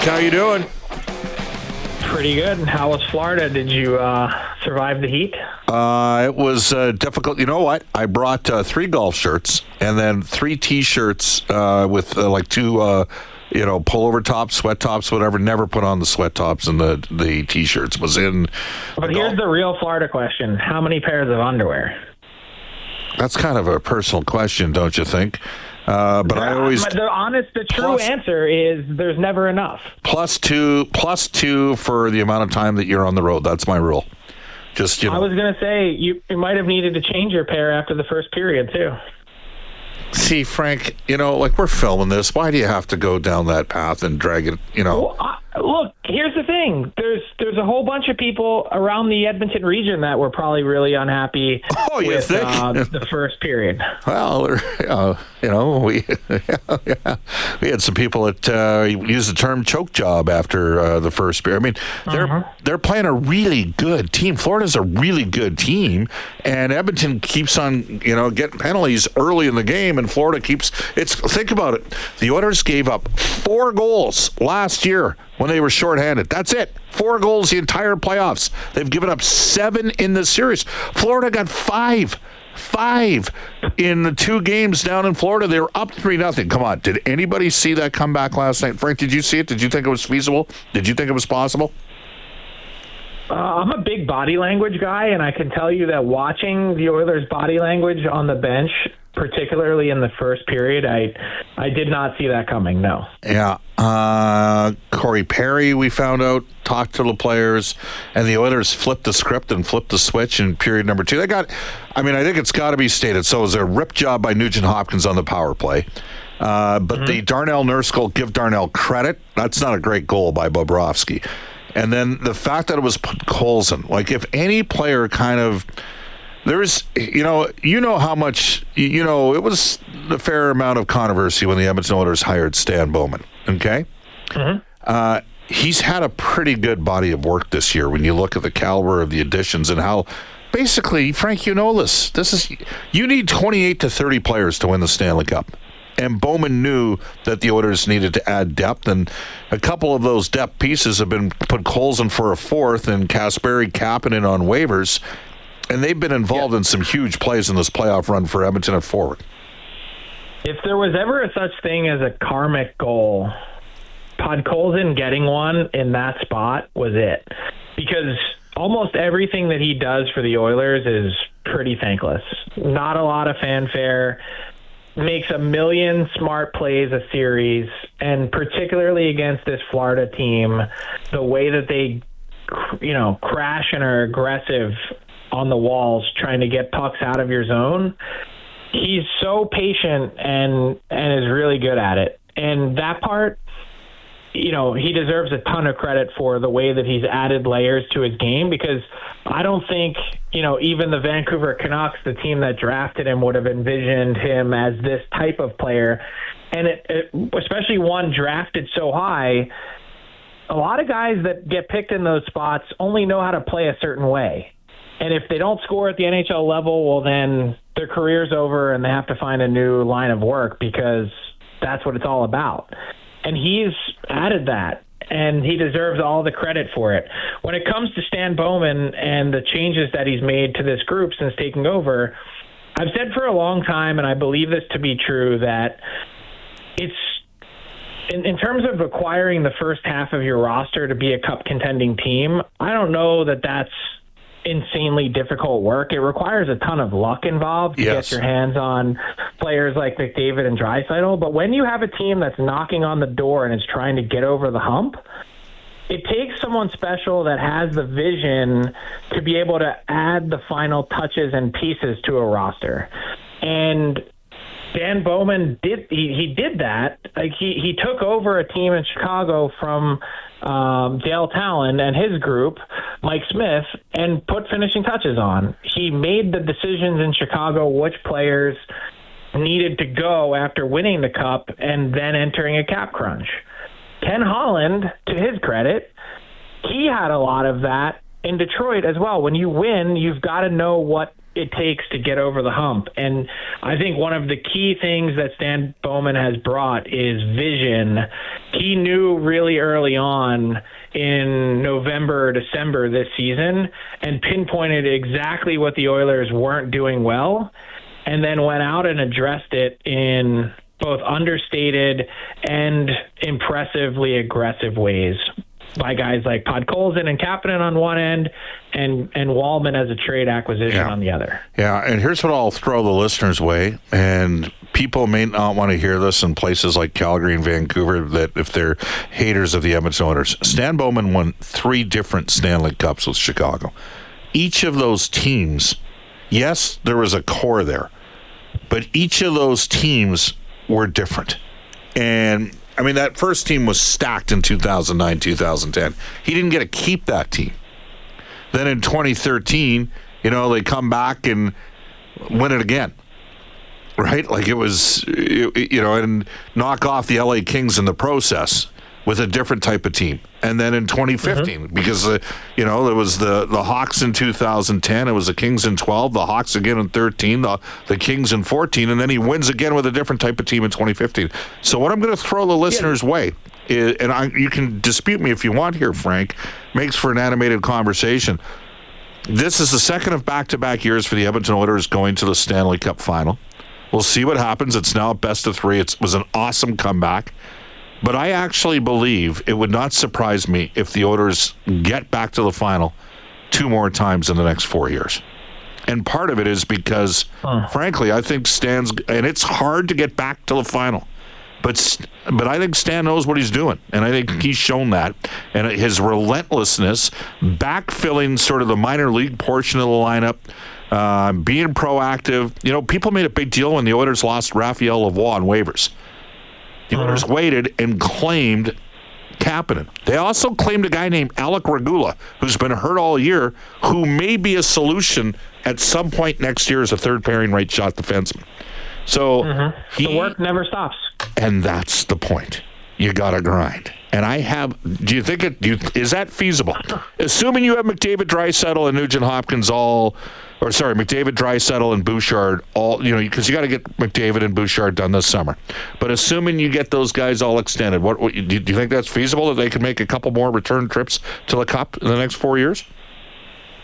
Frank. How you doing? Pretty good. How was Florida? Did you survive the heat? It was difficult. You know what? I brought 3 golf shirts and then 3 T-shirts with like 2, pullover tops, sweat tops, whatever. Never put on the sweat tops and the T-shirts. Was in. But here's the real Florida question: how many pairs of underwear? That's kind of a personal question, don't you think? But I always the true answer is there's never enough. Plus two for the amount of time that you're on the road. That's my rule. Just I was going to say you might have needed to change your pair after the first period too. See, Frank, we're filming this. Why do you have to go down that path and drag it? Well, look, here's the thing. There's a whole bunch of people around the Edmonton region that were probably really unhappy with the first period. Well, we had some people that used the term choke job after the first period. I mean, they're playing a really good team. Florida's a really good team, and Edmonton keeps on, getting penalties early in the game, and Florida keeps. Think about it. The Oilers gave up 4 goals last year when they were shorthanded. That's it. 4 goals the entire playoffs. They've given up 7 in the series. Florida got 5 in the 2 games down in Florida. They were up 3-0. Come on. Did anybody see that comeback last night? Frank, did you see it? Did you think it was feasible? Did you think it was possible? I'm a big body language guy, and I can tell you that watching the Oilers' body language on the bench, particularly in the first period, I did not see that coming, no. Yeah. Corey Perry, we found out, talked to the players, and the Oilers flipped the script and flipped the switch in period number 2. I think it's got to be stated, so it was a rip job by Nugent Hopkins on the power play. But the Darnell Nurse goal, give Darnell credit. That's not a great goal by Bobrovsky. And then the fact that it was Podkolzin, if any player kind of, there's, how much, it was a fair amount of controversy when the Edmonton Oilers hired Stan Bowman, okay? He's had a pretty good body of work this year when you look at the caliber of the additions and how, basically, Frank, you need 28 to 30 players to win the Stanley Cup. And Bowman knew that the Oilers needed to add depth, and a couple of those depth pieces have been Podkolzin for a 4th and Kasperi Kapanen on waivers, and they've been involved in some huge plays in this playoff run for Edmonton at forward. If there was ever a such thing as a karmic goal, Podkolzin getting one in that spot was it. Because almost everything that he does for the Oilers is pretty thankless. Not a lot of fanfare. Makes a million smart plays a series, and particularly against this Florida team, the way that they, crash and are aggressive on the walls trying to get pucks out of your zone, he's so patient and is really good at it. And that part, he deserves a ton of credit for the way that he's added layers to his game, because I don't think, even the Vancouver Canucks, the team that drafted him, would have envisioned him as this type of player. And especially one drafted so high, a lot of guys that get picked in those spots only know how to play a certain way. And if they don't score at the NHL level, well, then their career's over and they have to find a new line of work, because that's what it's all about. And he's added that, and he deserves all the credit for it. When it comes to Stan Bowman and the changes that he's made to this group since taking over, I've said for a long time, and I believe this to be true, that it's in terms of acquiring the first half of your roster to be a cup contending team, I don't know that that's insanely difficult work. It requires a ton of luck involved to get your hands on players like McDavid and Draisaitl. But when you have a team that's knocking on the door and is trying to get over the hump, it takes someone special that has the vision to be able to add the final touches and pieces to a roster. And Dan Bowman did that. He took over a team in Chicago from Dale Talon and his group, Mike Smith, and put finishing touches on. He made the decisions in Chicago which players needed to go after winning the cup and then entering a cap crunch. Ken Holland, to his credit, he had a lot of that in Detroit as well. When you win, you've got to know what it takes to get over the hump. And I think one of the key things that Stan Bowman has brought is vision. He knew really early on in November or December this season and pinpointed exactly what the Oilers weren't doing well, and then went out and addressed it in both understated and impressively aggressive ways by guys like Podkolzin and Kapanen on one end and Wallman as a trade acquisition on the other. Yeah, and here's what I'll throw the listeners' way, and people may not want to hear this in places like Calgary and Vancouver, that if they're haters of the Edmonton Oilers. Stan Bowman won 3 different Stanley Cups with Chicago. Each of those teams, yes, there was a core there, but each of those teams were different. And I mean, that first team was stacked in 2009, 2010. He didn't get to keep that team. Then in 2013, they come back and win it again. Right? Like it was, and knock off the LA Kings in the process with a different type of team. And then in 2015, because, there was the Hawks in 2010, it was the Kings in 12, the Hawks again in 13, the Kings in 14, and then he wins again with a different type of team in 2015. So what I'm going to throw the listeners' way, is, and you can dispute me if you want here, Frank, makes for an animated conversation. This is the second of back-to-back years for the Edmonton Oilers going to the Stanley Cup final. We'll see what happens. It's now a best of 3. It was an awesome comeback. But I actually believe it would not surprise me if the Oilers get back to the final 2 more times in the next 4 years. And part of it is because, frankly, I think Stan's, and it's hard to get back to the final, but I think Stan knows what he's doing, and I think he's shown that. And his relentlessness, backfilling sort of the minor league portion of the lineup, being proactive. People made a big deal when the Oilers lost Raphael Lavoie on waivers. The Oilers waited and claimed Kapanen. They also claimed a guy named Alec Regula, who's been hurt all year, who may be a solution at some point next year as a third-pairing right-shot defenseman. So the work never stops. And that's the point. You got to grind. And do you think is that feasible? Assuming you have McDavid, Draisaitl, and Nugent Hopkins McDavid, Draisaitl, and Bouchard all, because you got to get McDavid and Bouchard done this summer. But assuming you get those guys all extended, do you think that's feasible, that they can make a couple more return trips to the Cup in the next 4 years?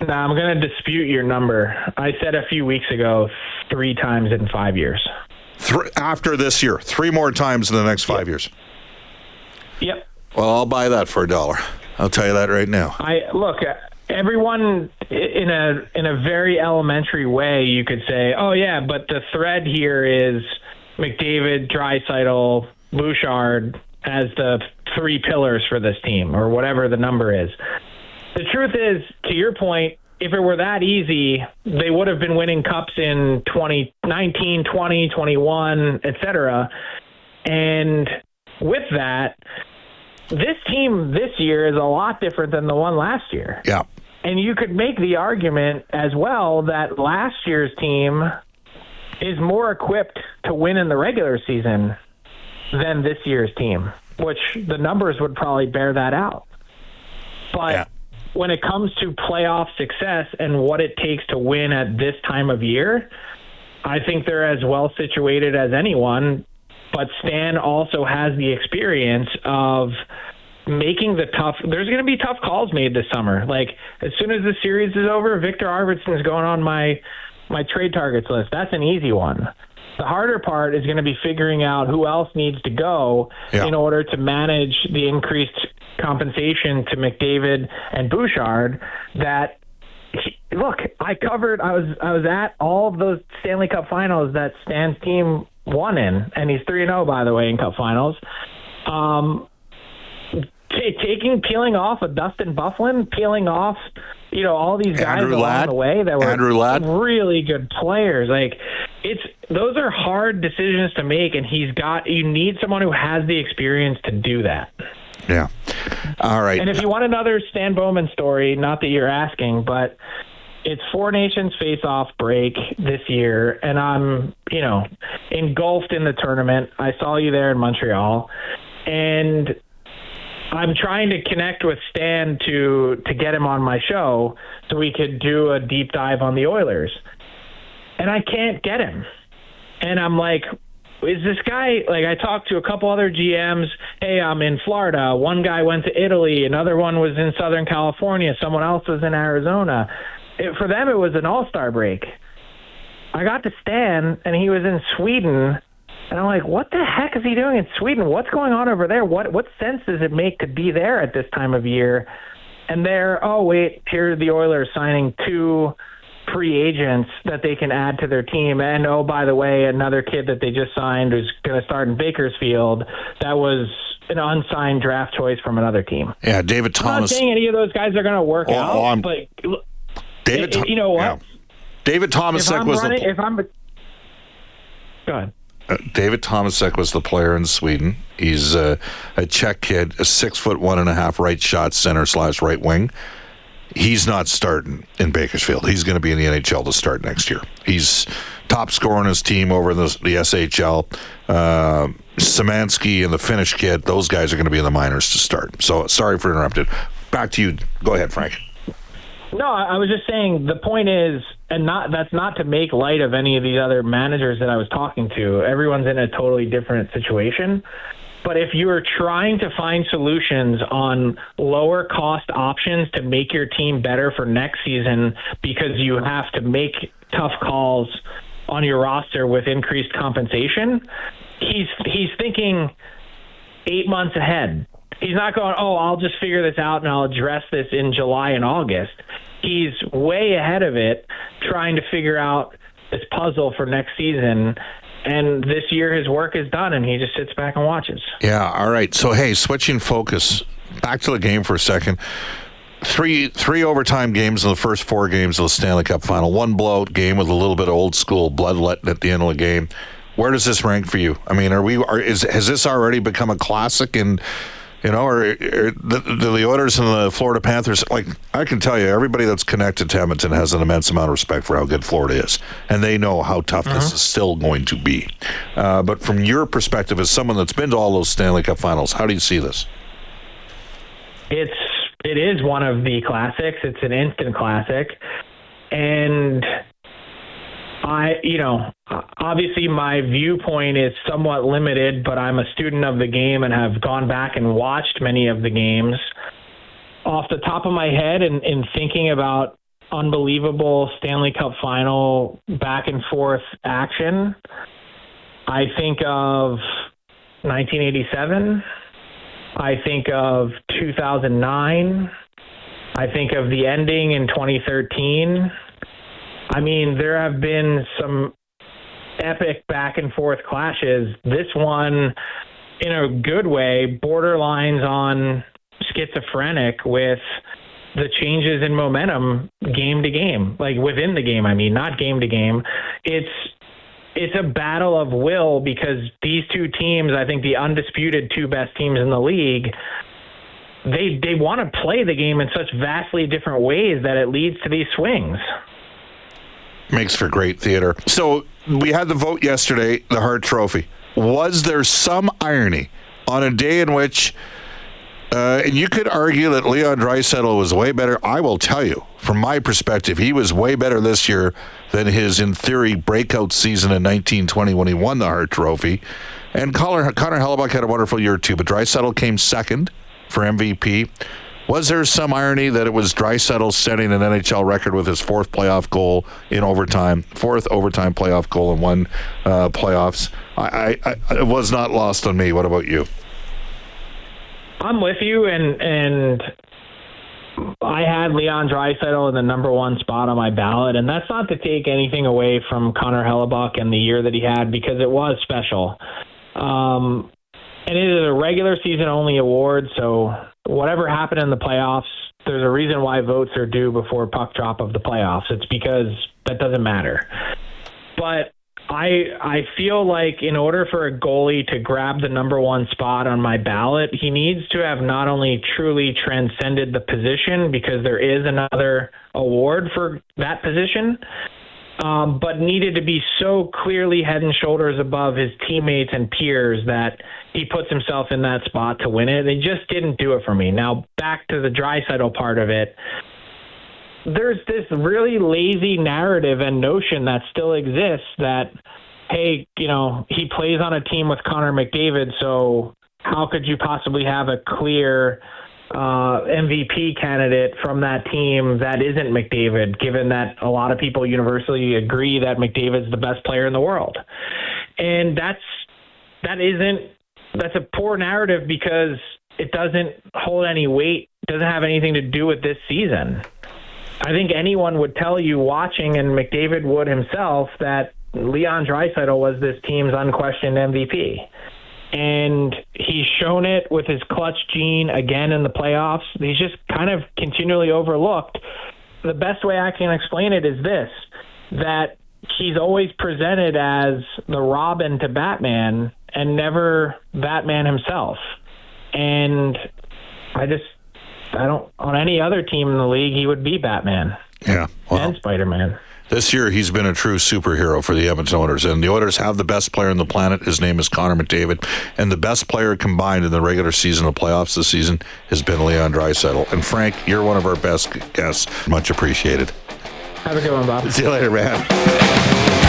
No, I'm going to dispute your number. I said a few weeks ago 3 times in 5 years. After this year, 3 more times in the next 5 years. Yep. Well, I'll buy that for $1. I'll tell you that right now. Everyone in a very elementary way, you could say, oh yeah, but the thread here is McDavid, Draisaitl, Bouchard as the 3 pillars for this team, or whatever the number is. The truth is, to your point, if it were that easy, they would have been winning cups in 2019, 20, 21, etc. And with that, this team this year is a lot different than the one last year. Yeah. And you could make the argument as well that last year's team is more equipped to win in the regular season than this year's team, which the numbers would probably bear that out. But when it comes to playoff success and what it takes to win at this time of year, I think they're as well situated as anyone. But Stan also has the experience of making the tough – there's going to be tough calls made this summer. Like, as soon as the series is over, Victor Arvidsson's going on my trade targets list. That's an easy one. The harder part is going to be figuring out who else needs to go in order to manage the increased compensation to McDavid and Bouchard that – look, I was at all of those Stanley Cup finals that Stan's team won in, and he's 3-0, by the way, in Cup finals. Peeling off a Dustin Byfuglien, peeling off, all these guys along the way that were really good players. Like, those are hard decisions to make, and you need someone who has the experience to do that. Yeah. All right. And if you want another Stan Bowman story, not that you're asking, but it's Four Nations face-off break this year, and I'm, engulfed in the tournament. I saw you there in Montreal, and I'm trying to connect with Stan to get him on my show so we could do a deep dive on the Oilers. and I can't get him. And I'm like, is this guy, like, I talked to a couple other GMs. Hey, I'm in Florida. One guy went to Italy. Another one was in Southern California. Someone else was in Arizona. For them, it was an all-star break. I got to Stan, and he was in Sweden. And I'm like, what the heck is he doing in Sweden? What's going on over there? What sense does it make to be there at this time of year? And there, oh, wait, here are the Oilers signing 2 free agents that they can add to their team. And, oh, by the way, another kid that they just signed who's going to start in Bakersfield, that was an unsigned draft choice from another team. Yeah, David Thomas. I'm not saying any of those guys are going to work out, but you know what? Yeah. David Tomasek was Go ahead. David Tomasek was the player in Sweden. He's a Czech kid, a 6'1.5" right shot center / right wing. He's not starting in Bakersfield. He's going to be in the NHL to start next year. He's top scorer on his team over in the SHL. Szymanski and the Finnish kid, those guys are going to be in the minors to start. So sorry for interrupting. Back to you. Go ahead, Frank. No, I was just saying the point is, and that's not to make light of any of these other managers that I was talking to. Everyone's in a totally different situation. But if you are trying to find solutions on lower cost options to make your team better for next season because you have to make tough calls on your roster with increased compensation, he's thinking 8 months ahead. He's not going, oh, I'll just figure this out and I'll address this in July and August. He's way ahead of it, trying to figure out this puzzle for next season. And this year his work is done, and he just sits back and watches. Yeah, all right. So, hey, switching focus, back to the game for a second. Three overtime games in the first 4 games of the Stanley Cup final. 1 blowout game with a little bit of old school bloodletting at the end of the game. Where does this rank for you? I mean, has this already become a classic? And or the Oilers and the Florida Panthers, like, I can tell you, everybody that's connected to Edmonton has an immense amount of respect for how good Florida is. And they know how tough this is still going to be. But from your perspective, as someone that's been to all those Stanley Cup finals, how do you see this? It is one of the classics. It's an instant classic. And obviously my viewpoint is somewhat limited, but I'm a student of the game and have gone back and watched many of the games. Off the top of my head, and in thinking about unbelievable Stanley Cup final back and forth action, I think of 1987. I think of 2009. I think of the ending in 2013. I mean, there have been some epic back and forth clashes. This one, in a good way, borderlines on schizophrenic with the changes in momentum game to game, like within the game. I mean, not game to game. It's a battle of will, because these 2 teams, I think the undisputed 2 best teams in the league, they want to play the game in such vastly different ways that it leads to these swings. Makes for great theater. So we had the vote yesterday, the Hart Trophy. Was there some irony on a day in which, and you could argue that Leon Draisaitl was way better. I will tell you, from my perspective, he was way better this year than his, in theory, breakout season in 1920 when he won the Hart Trophy. And Connor Hellebuyck had a wonderful year too, but Draisaitl came second for MVP. Was there some irony that it was Draisaitl setting an NHL record with his 4th playoff goal in overtime, 4th overtime playoff goal in 1 playoffs? It was not lost on me. What about you? I'm with you, and I had Leon Draisaitl in the number 1 spot on my ballot, and that's not to take anything away from Connor Hellebuyck and the year that he had, because it was special. And it is a regular season only award, so whatever happened in the playoffs, there's a reason why votes are due before puck drop of the playoffs. It's because that doesn't matter. But I feel like in order for a goalie to grab the number 1 spot on my ballot, he needs to have not only truly transcended the position, because there is another award for that position, but needed to be so clearly head and shoulders above his teammates and peers that he puts himself in that spot to win it. They just didn't do it for me. Now, back to the Draisaitl part of it. there's this really lazy narrative and notion that still exists that, hey, he plays on a team with Connor McDavid, so how could you possibly have a clear MVP candidate from that team that isn't McDavid, given that a lot of people universally agree that McDavid's the best player in the world? And that's a poor narrative because it doesn't hold any weight, doesn't have anything to do with this season. I think anyone would tell you watching, and McDavid would himself, that Leon Draisaitl was this team's unquestioned MVP. And he's shown it with his clutch gene again in the playoffs. He's just kind of continually overlooked. The best way I can explain it is this, that he's always presented as the Robin to Batman and never Batman himself. And I don't, on any other team in the league, he would be Batman. Yeah. Well, and Spider-Man. This year, he's been a true superhero for the Edmonton Oilers, and the Oilers have the best player on the planet. His name is Connor McDavid, and the best player combined in the regular season and playoffs this season has been Leon Draisaitl. And Frank, you're one of our best guests. Much appreciated. Have a good one, Bob. See you later, man.